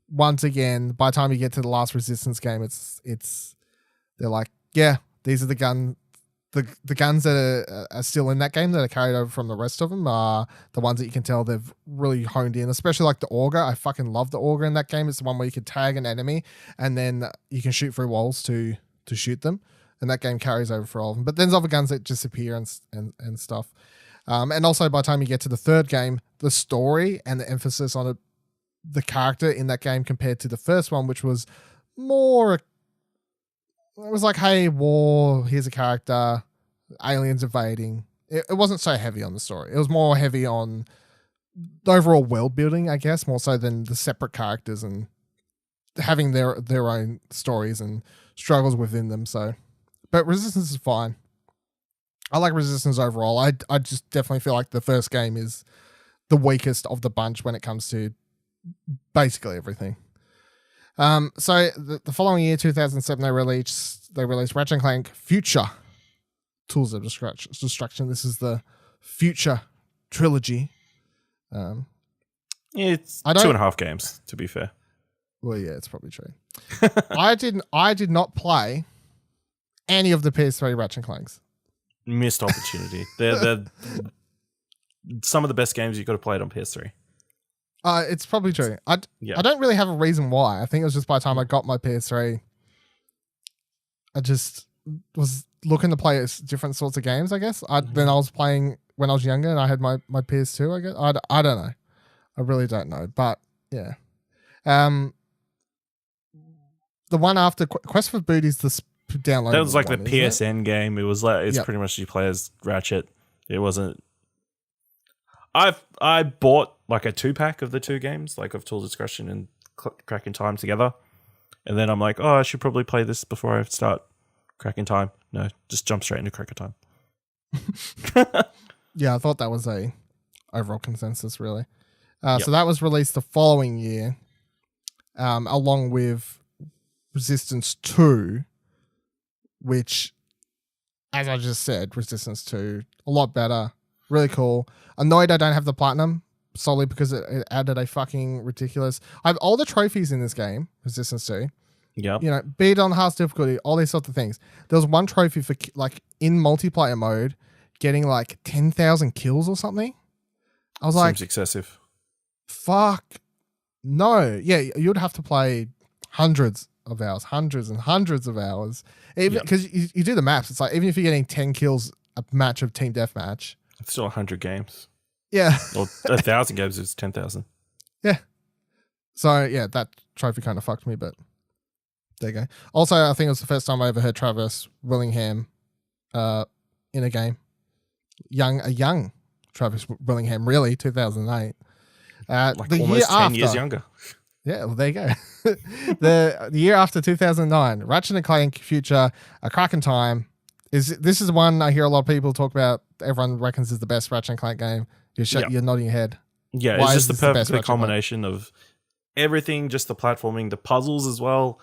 once again, by the time you get to the last Resistance game, they're like, yeah, these are the guns that are still in that game that are carried over from the rest of them are the ones that you can tell they've really honed in, especially like the Auger. I fucking love the Auger in that game. It's the one where you can tag an enemy and then you can shoot through walls to shoot them. And that game carries over for all of them. But then there's other guns that disappear and stuff. And also by the time you get to the third game, the story and the emphasis on the character in that game compared to the first one, which was more, it was like, hey, war, here's a character, aliens invading. It wasn't so heavy on the story. It was more heavy on the overall world building, I guess, more so than the separate characters and having their own stories and struggles within them. So, but Resistance is fine. I like Resistance overall. I just definitely feel like the first game is the weakest of the bunch when it comes to basically everything. So the following year, 2007, they released Ratchet and Clank Future Tools of Destruction. This is the Future trilogy. It's 2.5 games, to be fair. Well, yeah, it's probably true. I did not play any of the PS3 Ratchet and Clanks. Missed opportunity. They're some of the best games you could have played on PS3. It's probably true. I Yeah. don't really have a reason why. I think it was just by the time I got my PS3, I just was looking to play different sorts of games, I guess. Then I was playing when I was younger and I had my PS2, I guess. I don't know. I really don't know. But yeah. The one after Quest for Booty is the download. That was like one, the PSN game. It was like it's pretty much you play as Ratchet. It wasn't. I bought like a 2-pack of the two games, like of Tools Discretion and Cracking Time together, and then I'm like, oh, I should probably play this before I start Cracking Time. No, just jump straight into Cracking Time. Yeah, I thought that was a overall consensus, really. So that was released the following year, along with Resistance 2, which, as I just said, Resistance 2, a lot better, really cool. Annoyed I don't have the platinum, solely because it added a fucking ridiculous... I have all the trophies in this game, Resistance 2. Yeah. You know, be it on hardest difficulty, all these sorts of things. There was one trophy for, like, in multiplayer mode, getting like 10,000 kills or something. I was like... Seems excessive. Fuck. No. Yeah, you'd have to play hundreds of hours, hundreds and hundreds of hours. Even because you do the maps, it's like even if you're getting 10 kills a match of team deathmatch, It's still 100 games. yeah, Or 1,000 games is 10,000. yeah. So yeah, that trophy kind of fucked me, but there you go. Also, I think it was the first time I ever heard Travis Willingham in a game. A young Travis Willingham, really, 2008. Like the almost year 10 years after, younger. Yeah, well, there you go. the year after 2009, Ratchet and Clank Future, A Cracking Time. This is one I hear a lot of people talk about. Everyone reckons is the best Ratchet and Clank game. You're nodding your head. Yeah, Why it's just is the this perfect combination of everything, just the platforming, the puzzles as well,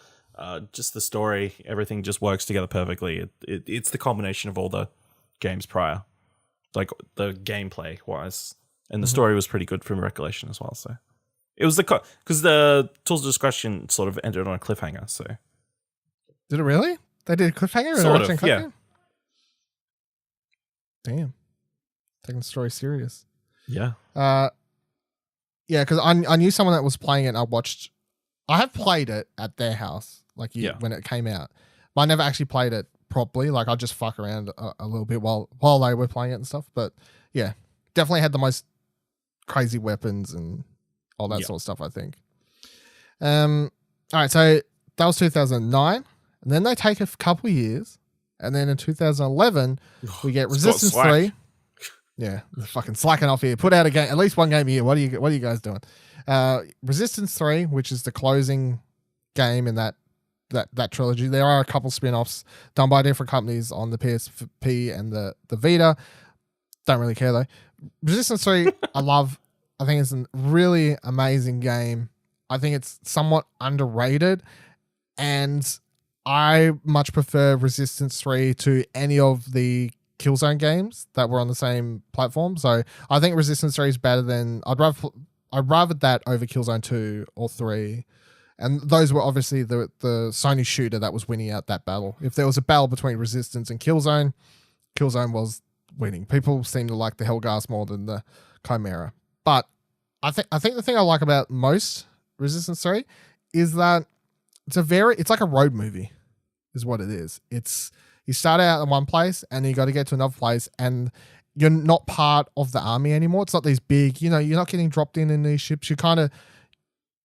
just the story. Everything just works together perfectly. It's the combination of all the games prior, like the gameplay wise, and the story was pretty good from recollection as well. So it was because the Tools of Discretion sort of ended on a cliffhanger. So did it really? They did a cliffhanger in Sort Ratchet of, and Clank yeah. game? Damn, taking the story serious. yeah, Yeah, because I knew someone that was playing it. And I have played it at their house, like when it came out, but I never actually played it properly. Like I just fuck around a little bit while they were playing it and stuff. But yeah, definitely had the most crazy weapons and all that sort of stuff, I think. All right, so that was 2009, and then they take a couple years, and then in 2011 we get Resistance 3. Yeah, they're fucking slacking off here. Put out a game, at least one game a year. What are you guys doing? Resistance 3, which is the closing game in that trilogy. There are a couple spin-offs done by different companies on the PSP and the Vita. Don't really care though. Resistance 3, I love. I think it's a really amazing game. I think it's somewhat underrated, and I much prefer Resistance 3 to any of the Killzone games that were on the same platform. So I think Resistance 3 is better than I'd rather that over Killzone 2 or 3. And those were obviously the Sony shooter that was winning out that battle. If there was a battle between Resistance and Killzone was winning. People seem to like the Hellgas more than the Chimera. But I think the thing I like about most Resistance 3 is that it's like a road movie is what it is. You start out in one place and you got to get to another place and you're not part of the army anymore. It's not these big, you're not getting dropped in these ships. You kind of,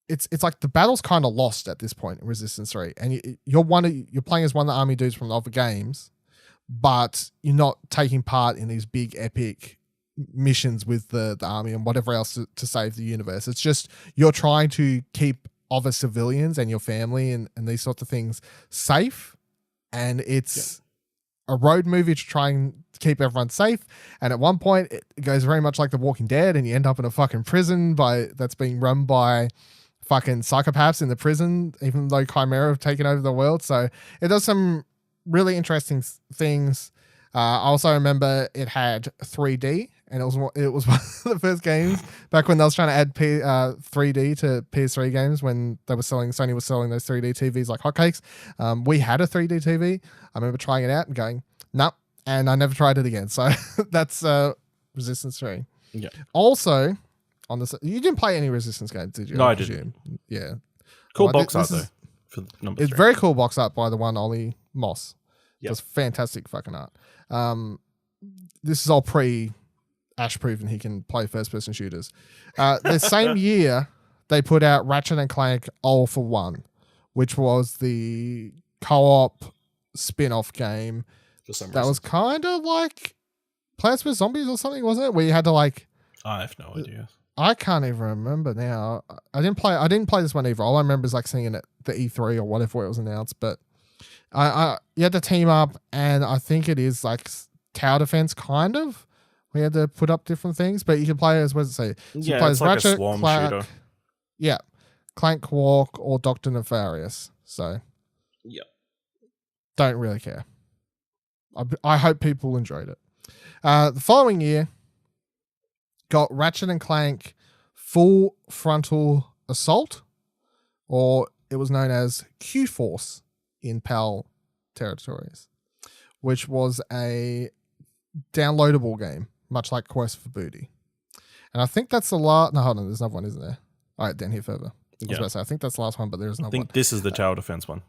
it's like the battle's kind of lost at this point in Resistance 3. And you're playing as one of the army dudes from the other games, but you're not taking part in these big epic missions with the army and whatever else to save the universe. It's just you're trying to keep other civilians and your family and these sorts of things safe. And it's a road movie to try and keep everyone safe. And at one point it goes very much like The Walking Dead and you end up in a fucking prison that's being run by fucking psychopaths in the prison, even though Chimera have taken over the world. So it does some really interesting things. I also remember it had 3D, and it was one of the first games back when they was trying to add 3D to PS3 games when Sony was selling those 3D TVs like hotcakes. We had a 3D TV. I remember trying it out and going, nope, and I never tried it again. So that's Resistance 3. Yeah. Also, you didn't play any Resistance games, did you? No, I didn't. Yeah. Cool Well, box art though. For number 3. It's very cool box art by the one Ollie Moss. Yep. Does fantastic fucking art. This is all pre Ash proven he can play first person shooters. The same year they put out Ratchet and Clank All for One, which was the co-op spin-off game For some that reason. was kind of like Plants vs Zombies or something, wasn't it? Where you had to like, I have no idea. I can't even remember now. I didn't play this one either. All I remember is like seeing it at the E3 or whatever where it was announced. But you had to team up, and I think it is like tower defense kind of. We had to put up different things, but you can play as what does it say? So you Yeah, play it's as like Ratchet, a swarm Clank, shooter. yeah, Clank, Quark, or Doctor Nefarious. So Yep. don't really care. I hope people enjoyed it. The following year, got Ratchet and Clank Full Frontal Assault, or it was known as Q-Force in PAL territories, which was a downloadable game, much like Quest for Booty. And I think that's the last... No, hold on, there's another one, isn't there? All right, down here further. I was about to say, I think that's the last one, but there's I another think one. this is the tower defense one.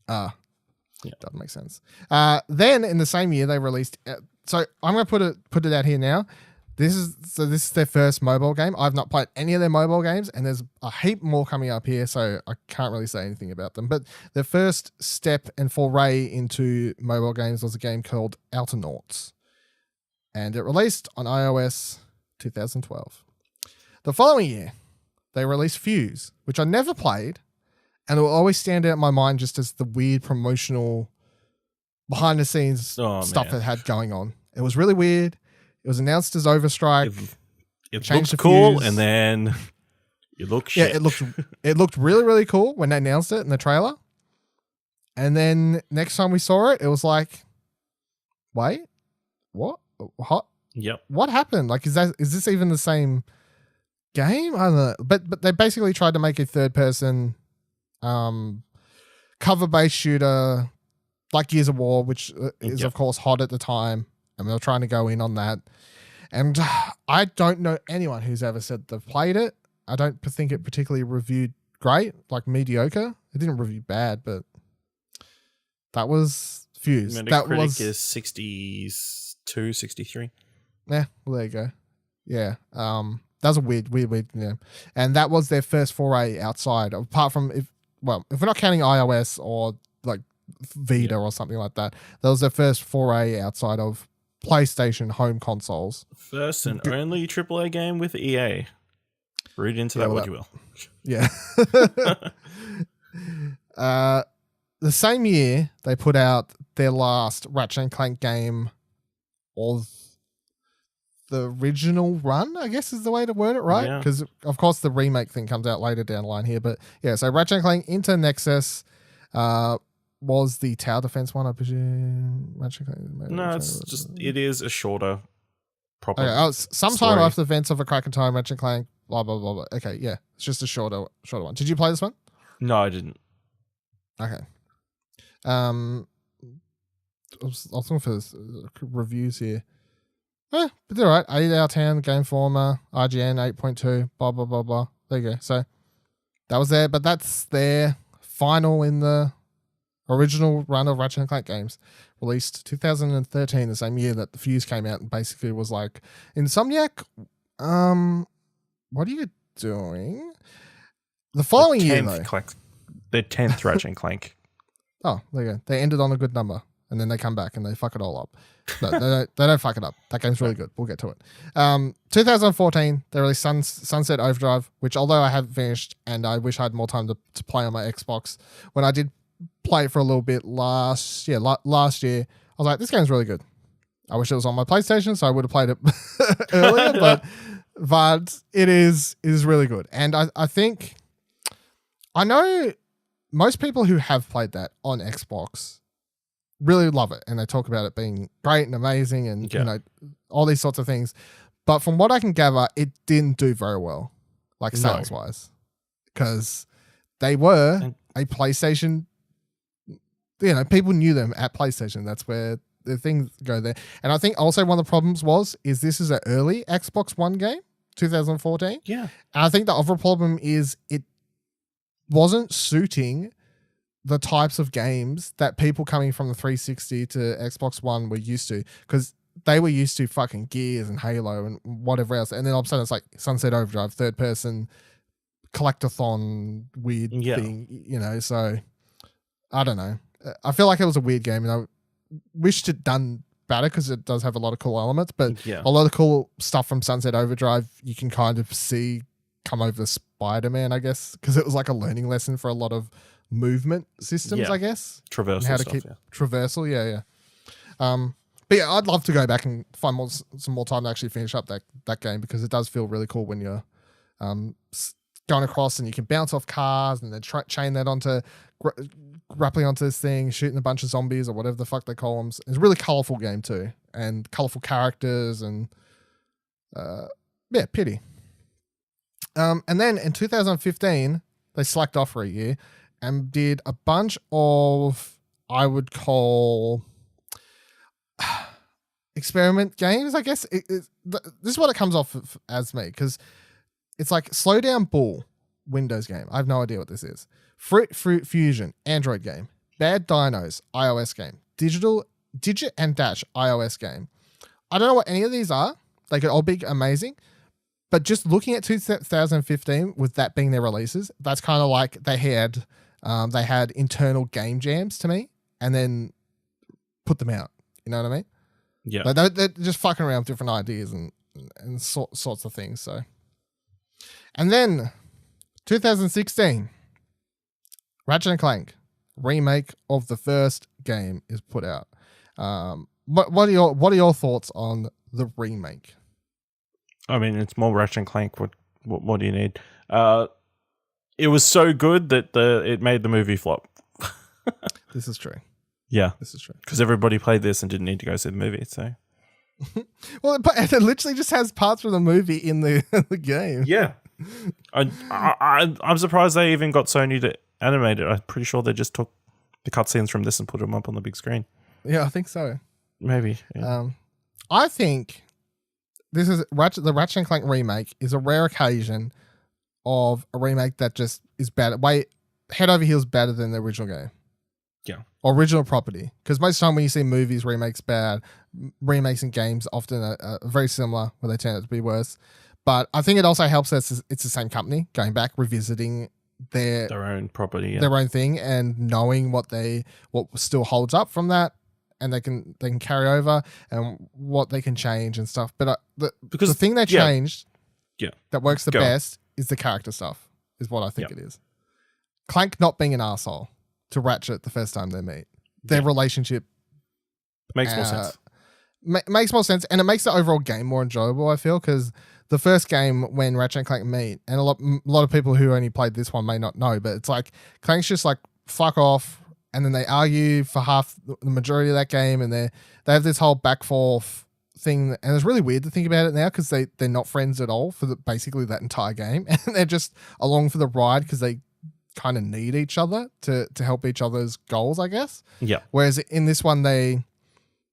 Yeah. That makes sense. Then in the same year they released. So I'm going to put it out here now. This is their first mobile game. I've not played any of their mobile games, and there's a heap more coming up here, so I can't really say anything about them. But their first step and foray into mobile games was a game called Outernauts, and it released on iOS 2012. The following year, they released Fuse, which I never played, and it will always stand out in my mind just as the weird promotional behind the scenes stuff it had going on. It was really weird. It was announced as Overstrike. It looked cool, and then it looked shit. Yeah, it looked really, really cool when they announced it in the trailer. And then next time we saw it, it was like, wait, what? Yep. What happened? Like, is this even the same game? I don't know. But they basically tried to make a third person cover-based shooter like Gears of War, which is of course hot at the time, and they were trying to go in on that. And I don't know anyone who's ever said they've played it. I don't think it particularly reviewed great, like mediocre. It didn't review bad, but that was Fuse. That was is 62, 63. Yeah, well, there you go. Yeah. That was a weird game. And that was their first foray outside, apart from if we're not counting iOS or like Vita or something like that. That was their first foray outside of PlayStation home consoles. First and only AAA game with EA. Read into that what you will. Yeah. The same year, they put out their last Ratchet and Clank game of the original run, I guess is the way to word it, right? Because, of course, the remake thing comes out later down the line here. But, yeah, so Ratchet and Clank Into Nexus was the tower defense one, I presume. Ratchet and Clank. No, it is a shorter, proper sometime story. after the events of A Crack in Time, Ratchet and Clank, blah, blah, blah, blah. Okay, yeah. It's just a shorter one. Did you play this one? No, I didn't. Okay. I was looking for reviews here. But they're right. 8 out of 10, Game Informer, IGN 8.2, blah, blah, blah, blah. There you go. So that was there, but that's their final in the original run of Ratchet and Clank games. Released 2013, the same year that the Fuse came out, and basically was like, Insomniac, what are you doing? The following year, though. The 10th Ratchet and Clank. Oh, there you go. They ended on a good number, and then they come back and they fuck it all up. No, they don't fuck it up. That game's really good. We'll get to it. 2014, they released Sunset Overdrive, which although I haven't finished, and I wish I had more time to play on my Xbox, when I did play it for a little bit last year, I was like, this game's really good. I wish it was on my PlayStation, so I would have played it earlier, but it is really good. And I think, I know most people who have played that on Xbox really love it, and they talk about it being great and amazing and you know, all these sorts of things. But from what I can gather, it didn't do very well, like sales wise, because they were a PlayStation. You know, people knew them at PlayStation. That's where the things go there. And I think also one of the problems is this is an early Xbox One game, 2014. Yeah. And I think the other problem is it wasn't suiting the types of games that people coming from the 360 to Xbox One were used to, because they were used to fucking Gears and Halo and whatever else. And then all of a sudden it's like Sunset Overdrive, third person, collectathon weird thing, you know. So I don't know. I feel like it was a weird game, and I wished it done better because it does have a lot of cool elements. But a lot of cool stuff from Sunset Overdrive you can kind of see come over Spider-Man, I guess, because it was like a learning lesson for a lot of movement systems, I guess. Traversal how to stuff, keep traversal, but yeah, I'd love to go back and find some more time to actually finish up that game, because it does feel really cool when you're going across and you can bounce off cars and then chain that onto grappling onto this thing, shooting a bunch of zombies or whatever the fuck they call them. It's a really colourful game too, and colourful characters, and pity. And then in 2015, they slacked off for a year and did a bunch of, I would call, experiment games, I guess. This is what it comes off as me, because it's like Slow Down Bull, Windows game. I have no idea what this is. Fruit Fusion, Android game. Bad Dinos, iOS game. Digit and Dash, iOS game. I don't know what any of these are. They could all be amazing. But just looking at 2015, with that being their releases, that's kind of like they had internal game jams to me, and then put them out. You know what I mean? Yeah. Like they're just fucking around with different ideas and sorts of things. So, and then 2016, Ratchet and Clank remake of the first game is put out. What are your thoughts on the remake? I mean, it's more Ratchet and Clank. What do you need? It was so good that it made the movie flop. This is true. Yeah, this is true. Because everybody played this and didn't need to go see the movie. So, well, it literally just has parts from the movie in the game. Yeah, I'm surprised they even got Sony to animate it. I'm pretty sure they just took the cutscenes from this and put them up on the big screen. Yeah, I think so. Maybe. Yeah. I think this is the Ratchet and Clank remake is a rare occasion of a remake that just is better, head over heels better than the original game. Yeah. Original property. Because most of the time when you see movies, remakes bad, remakes in games often are very similar, where they turn out to be worse. But I think it also helps that it's the same company going back, revisiting their own property, their own thing, and knowing what still holds up from that, and they can carry over, and what they can change and stuff. But the thing they changed, that works the best is the character stuff. Is what I think it is. Clank not being an asshole to Ratchet the first time they meet. Their relationship makes more sense. Makes more sense, and it makes the overall game more enjoyable, I feel, because the first game when Ratchet and Clank meet, and a lot of people who only played this one may not know, but it's like Clank's just like fuck off, and then they argue for half the majority of that game, and they have this whole back forth thing, and it's really weird to think about it now, because they're not friends at all for basically that entire game, and they're just along for the ride because they kind of need each other to help each other's goals, I guess. Yeah. Whereas in this one,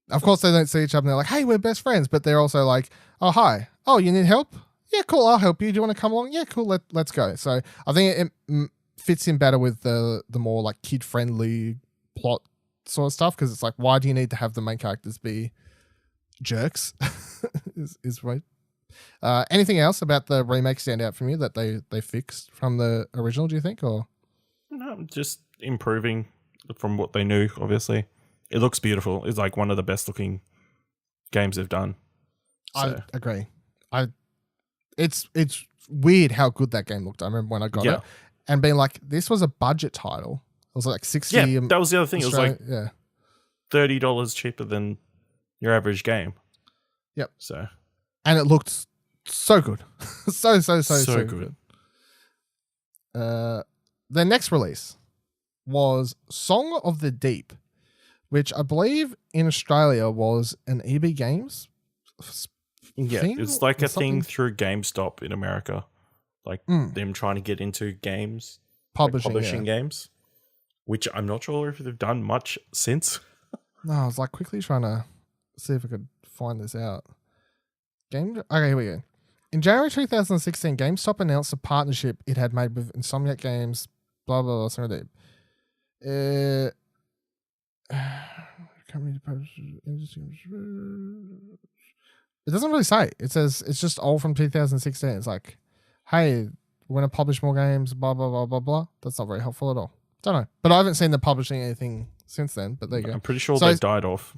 of course they don't see each other and they're like, hey, we're best friends, but they're also like, oh, hi. Oh, you need help? Yeah, cool. I'll help you. Do you want to come along? Yeah, cool. Let's go. So I think it fits in better with the more like kid friendly plot sort of stuff, because it's like, why do you need to have the main characters be jerks? is right. Anything else about the remake stand out from you that they fixed from the original, do you think? Or no, just improving from what they knew, obviously. It looks beautiful. It's like one of the best looking games they've done. So. I agree. It's weird how good that game looked. I remember when I got it and being like, this was a budget title. It was like 60. Yeah, that was the other thing. It was like $30 cheaper than your average game. Yep. So, and it looked so good. so good. Their next release was Song of the Deep, which I believe in Australia was an EB Games thing. It's like a thing through GameStop in America. Like them trying to get into games. Publishing games. Which I'm not sure if they've done much since. No, I was like quickly trying to see if I could find this out. Okay, here we go. In January 2016, GameStop announced a partnership it had made with Insomniac Games, blah, blah, blah, something like that. It doesn't really say. It says it's just all from 2016. It's like, hey, we're going to publish more games, blah, blah, blah, blah, blah. That's not very helpful at all. Don't know. But I haven't seen them publishing anything since then, but there you go. I'm pretty sure they died off.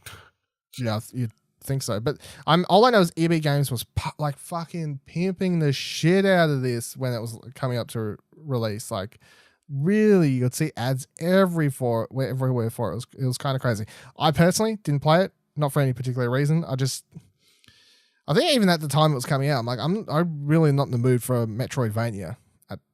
Yeah, you'd think so. But all I know is EB Games was like fucking pimping the shit out of this when it was coming up to release. Like, really, you could see ads everywhere for it. It was kind of crazy. I personally didn't play it, not for any particular reason. I think even at the time it was coming out, I'm like, I'm really not in the mood for a Metroidvania,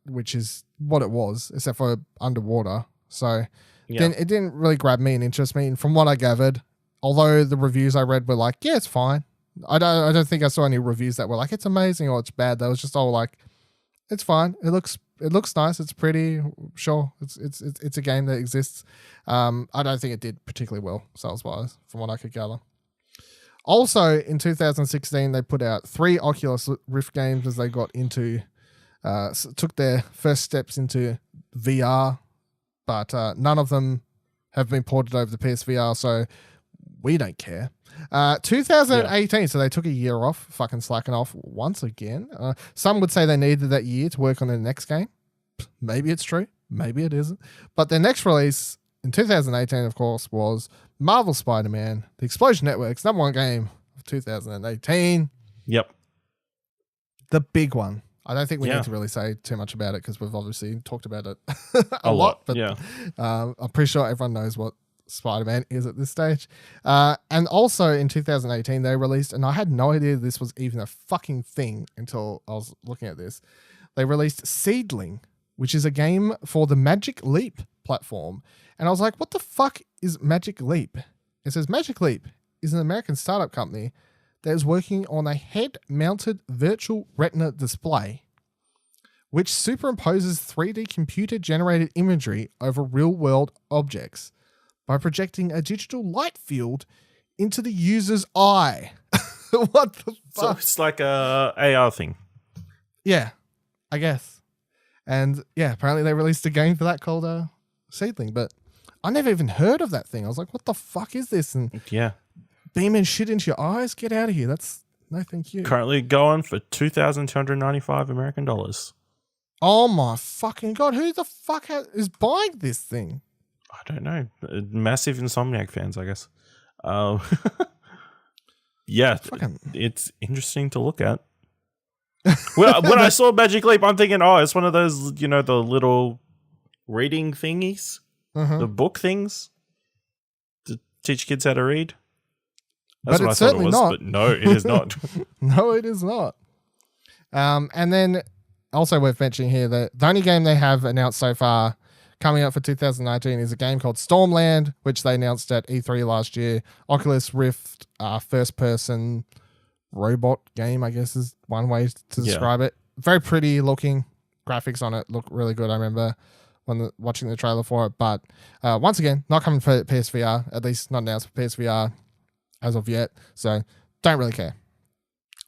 which is what it was, except for underwater. So then it didn't really grab me and interest me. And from what I gathered, although the reviews I read were like, yeah, it's fine. I don't think I saw any reviews that were like, it's amazing or it's bad. They was just all like, it's fine. It looks nice. It's pretty. Sure, it's a game that exists. I don't think it did particularly well sales wise, from what I could gather. Also, in 2016, they put out 3 Oculus Rift games as they got into, took their first steps into VR, but none of them have been ported over to PSVR, so we don't care. 2018, so they took a year off, fucking slacking off once again. Some would say they needed that year to work on their next game. Maybe it's true, maybe it isn't. But their next release in 2018, of course, was Marvel Spider-Man, the Explosion Network's #1 game of 2018. Yep. The big one. I don't think we need to really say too much about it because we've obviously talked about it a lot. But I'm pretty sure everyone knows what Spider-Man is at this stage. And also in 2018, they released, and I had no idea this was even a fucking thing until I was looking at this. They released Seedling, which is a game for the Magic Leap platform. And I was like, what the fuck is Magic Leap? It says Magic Leap is an American startup company that is working on a head-mounted virtual retina display which superimposes 3D computer-generated imagery over real-world objects by projecting a digital light field into the user's eye. What the fuck? So it's like a AR thing. Yeah, I guess. And yeah, apparently they released a game for that called Seedling, but I never even heard of that thing. I was like, what the fuck is this? And beaming shit into your eyes? Get out of here. That's no thank you. Currently going for $2,295 American dollars. Oh my fucking God. Who the fuck is buying this thing? I don't know. Massive Insomniac fans, I guess. Yeah, it's interesting to look at. When I saw Magic Leap, I'm thinking, oh, it's one of those, the little reading thingies, the book things to teach kids how to read. That's but what I it's thought certainly it was, not. but no, it is not. No, it is not. And then also worth mentioning here that the only game they have announced so far coming out for 2019 is a game called Stormland, which they announced at E3 last year. Oculus Rift, first-person robot game, I guess is one way to describe it. Very pretty looking. Graphics on it look really good. I remember watching the trailer for it. But once again, not coming for PSVR, at least not announced for PSVR as of yet. So don't really care.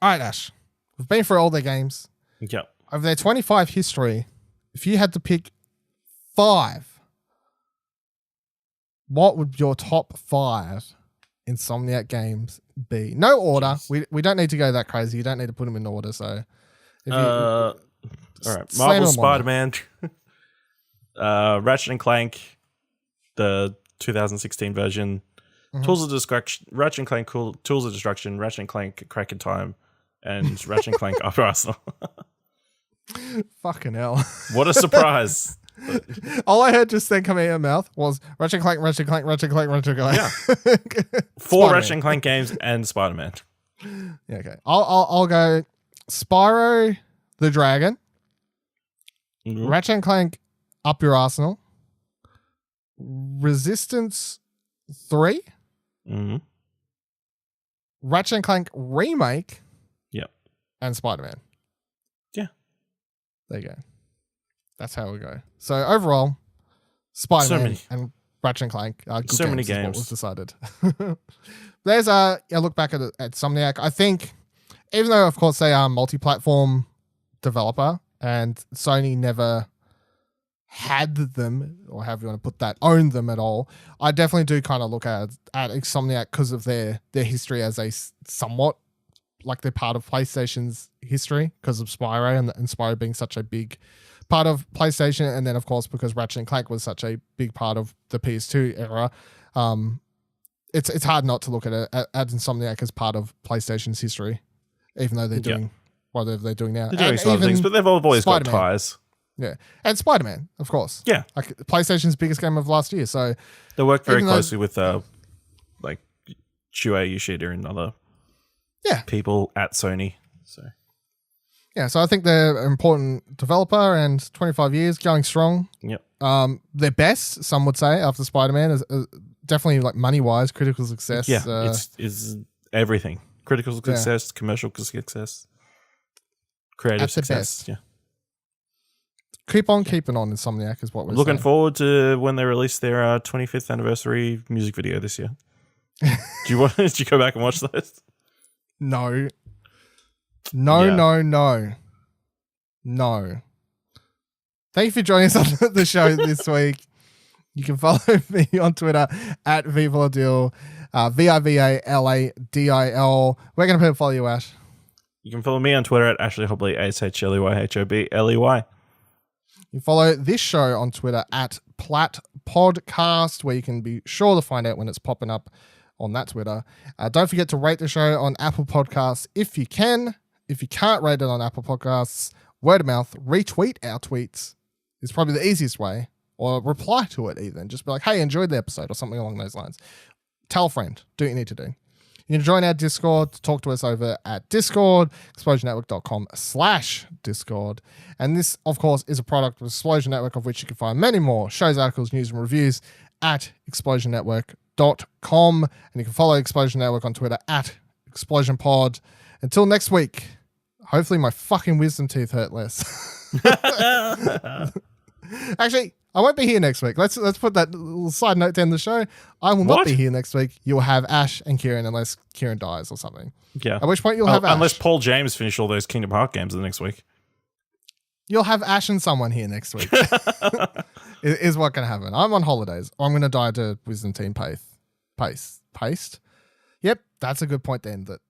All right, Ash. We've been through all their games. Yep. Over their 25 history, if you had to pick 5, what would your top 5 Insomniac games be? No order. We don't need to go that crazy. You don't need to put them in order. So, all right, Marvel Spider-Man, Ratchet and Clank, the 2016 version, Tools of Destruction, Ratchet and Clank, Tools of Destruction, Ratchet and Clank, Crack in Time, and Ratchet and Clank Upper Arsenal. Fucking hell! What a surprise! All I heard just then coming out of my mouth was Ratchet and Clank, Ratchet and Clank, Ratchet and Clank, Ratchet and Clank. Yeah. 4 Ratchet and Clank games and Spider-Man. Yeah, okay. I'll go Spyro the Dragon, Ratchet and Clank Up Your Arsenal, Resistance 3, Ratchet and Clank Remake, and Spider-Man. Yeah. There you go. That's how we go. So overall, Spider-Man and Ratchet and Clank. Good So many is what games. was decided. There's a look back at Insomniac. I think, even though of course they are a multi-platform developer and Sony never had them, or however you want to put that, owned them at all, I definitely do kind of look at Insomniac because of their history as a somewhat, like they're part of PlayStation's history because of Spyro and Spyro being such a big part of PlayStation, and then of course because Ratchet and Clank was such a big part of the PS2 era. It's hard not to look at Insomniac as part of PlayStation's history, even though they're doing whatever they're doing now. They're doing some other things, but they've always Spider-Man. got ties. Yeah, and Spider-Man, of course. Yeah, like PlayStation's biggest game of last year. So they work very closely with like Shuei Yoshida and other people at Sony. So yeah, so I think they're an important developer, and 25 years going strong. Yep. Their best, some would say, after Spider-Man is definitely like money-wise, critical success. Yeah, it's everything. Critical success, commercial success, creative success. Best. Yeah. Keep on keeping on, Insomniac is what we're looking saying. forward to when they release their 25th anniversary music video this year. Did you go back and watch those? No. Thank you for joining us on the show this week. You can follow me on Twitter at Vivaladil, Vivaladil. Where can people follow you, Ash? You can follow me on Twitter at Ashley Hobley, ASHLEYHOBLEY. You follow this show on Twitter at Platt Podcast, where you can be sure to find out when it's popping up on that Twitter. Don't forget to rate the show on Apple Podcasts if you can. If you can't rate it on Apple Podcasts, word of mouth, retweet our tweets is probably the easiest way, or reply to it even. Just be like, hey, enjoyed the episode or something along those lines. Tell a friend. Do what you need to do. You can join our Discord to talk to us over at Discord, explosionnetwork.com/Discord. And this, of course, is a product of Explosion Network, of which you can find many more shows, articles, news, and reviews at explosionnetwork.com. And you can follow Explosion Network on Twitter at ExplosionPod. Until next week, hopefully my fucking wisdom teeth hurt less. Actually, I won't be here next week. Let's put that little side note down the show. I will not be here next week. You'll have Ash and Kieran unless Kieran dies or something. Yeah. At which point you'll have Ash. Unless Paul James finish all those Kingdom Hearts games the next week. You'll have Ash and someone here next week. is what can happen. I'm on holidays. Or I'm going to die to wisdom team paste. Yep, that's a good point to end it.